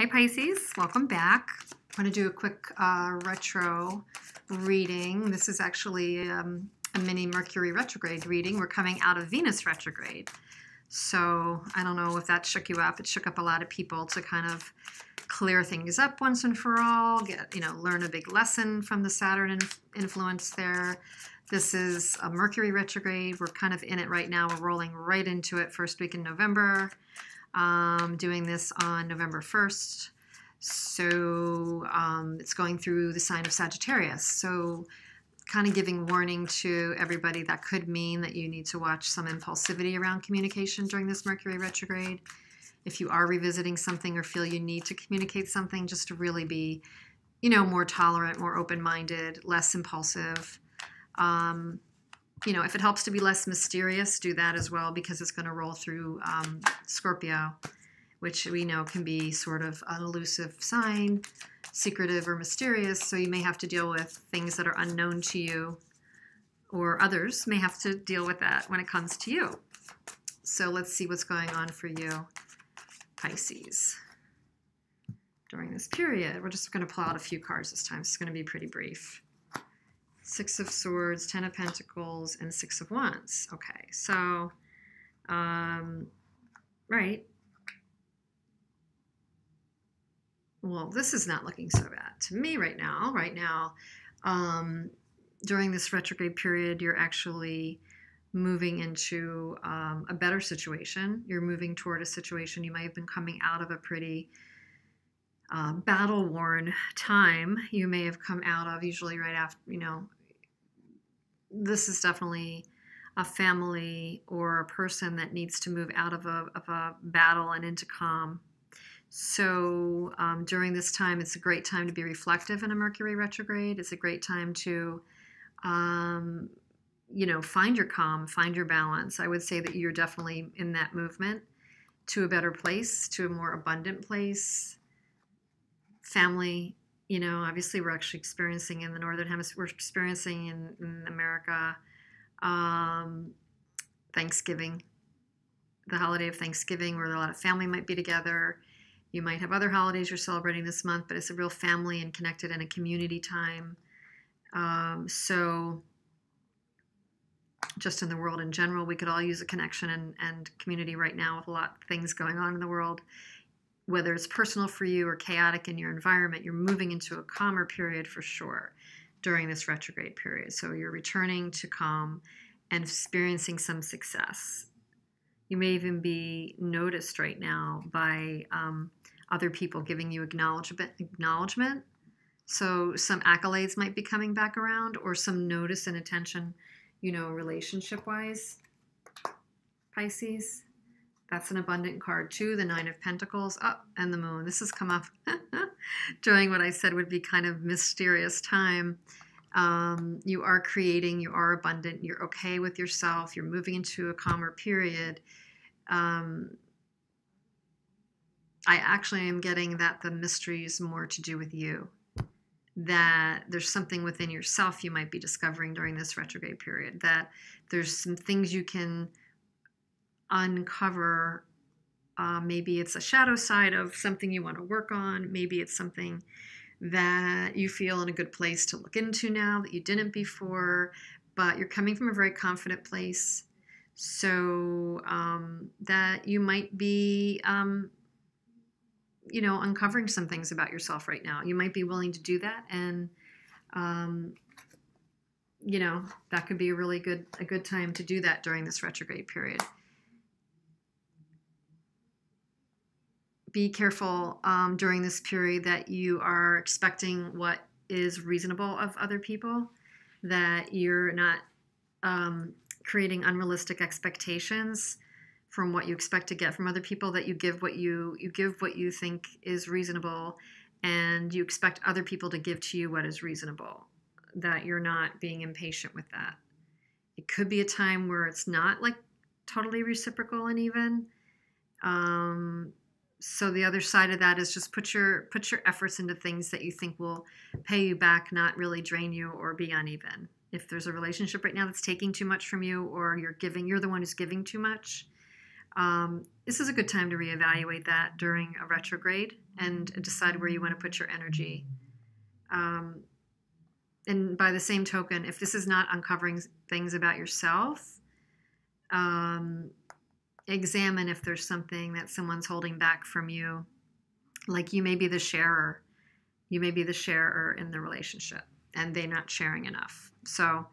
Hi Pisces, welcome back. I'm going to do a quick retro reading. This is actually a mini Mercury retrograde reading. We're coming out of Venus retrograde. So I don't know if that shook you up. It shook up a lot of people to kind of clear things up once and for all, learn a big lesson from the Saturn influence there. This is a Mercury retrograde. We're kind of in it right now. We're rolling right into it first week in November. Doing this on November 1st. So it's going through the sign of Sagittarius. So kind of giving warning to everybody that could mean that you need to watch some impulsivity around communication during this Mercury retrograde. If you are revisiting something or feel you need to communicate something, just to really be, more tolerant, more open-minded, less impulsive. If it helps to be less mysterious, do that as well, because it's going to roll through Scorpio, which we know can be sort of an elusive sign, secretive or mysterious. So you may have to deal with things that are unknown to you, or others may have to deal with that when it comes to you. So let's see what's going on for you, Pisces, during this period. We're just going to pull out a few cards this time. It's going to be pretty brief. Six of Swords, Ten of Pentacles, and Six of Wands. Okay, so, right. Well, this is not looking so bad to me right now. Right now, during this retrograde period, you're actually moving into a better situation. You're moving toward a situation. You might have been coming out of a pretty battle-worn time. You may have come out of, usually right after, this is definitely a family or a person that needs to move out of a battle and into calm. So during this time, it's a great time to be reflective in a Mercury retrograde. It's a great time to, find your calm, find your balance. I would say that you're definitely in that movement to a better place, to a more abundant place. Family, obviously we're actually experiencing in the Northern Hemisphere, we're experiencing in America, Thanksgiving, the holiday of Thanksgiving, where a lot of family might be together. You might have other holidays you're celebrating this month, but it's a real family and connected and a community time. So just in the world in general, we could all use a connection and community right now with a lot of things going on in the world. Whether it's personal for you or chaotic in your environment, you're moving into a calmer period for sure during this retrograde period. So you're returning to calm and experiencing some success. You may even be noticed right now by other people giving you acknowledgement. So some accolades might be coming back around, or some notice and attention, relationship-wise, Pisces. That's an abundant card too, the Nine of Pentacles, and the Moon. This has come up during what I said would be kind of mysterious time. You are creating, you are abundant, you're okay with yourself, you're moving into a calmer period. I actually am getting that the mystery is more to do with you, that there's something within yourself you might be discovering during this retrograde period, that there's some things you can uncover. Maybe it's a shadow side of something you want to work on. Maybe it's something that you feel in a good place to look into now that you didn't before, but you're coming from a very confident place. So that you might be, uncovering some things about yourself right now. You might be willing to do that. And, that could be a good time to do that during this retrograde period. Be careful during this period that you are expecting what is reasonable of other people, that you're not creating unrealistic expectations from what you expect to get from other people, that you give what you think is reasonable, and you expect other people to give to you what is reasonable, that you're not being impatient with that. It could be a time where it's not like totally reciprocal and even. So the other side of that is just put your efforts into things that you think will pay you back, not really drain you or be uneven. If there's a relationship right now that's taking too much from you, or you're the one who's giving too much, This is a good time to reevaluate that during a retrograde and decide where you want to put your energy. And by the same token, if this is not uncovering things about yourself, examine if there's something that someone's holding back from you. Like you may be the sharer. You may be the sharer in the relationship and they're not sharing enough. So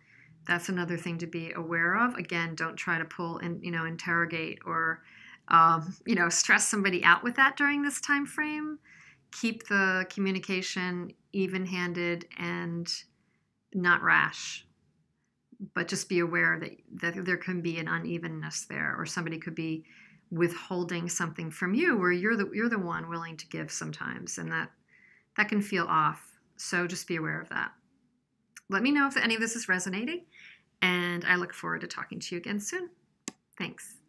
that's another thing to be aware of. Again, don't try to pull and, interrogate or, stress somebody out with that during this time frame. Keep the communication even-handed and not rash, but just be aware that there can be an unevenness there, or somebody could be withholding something from you where you're the one willing to give sometimes, and that can feel off. So just be aware of that. Let me know if any of this is resonating, and I look forward to talking to you again soon. Thanks.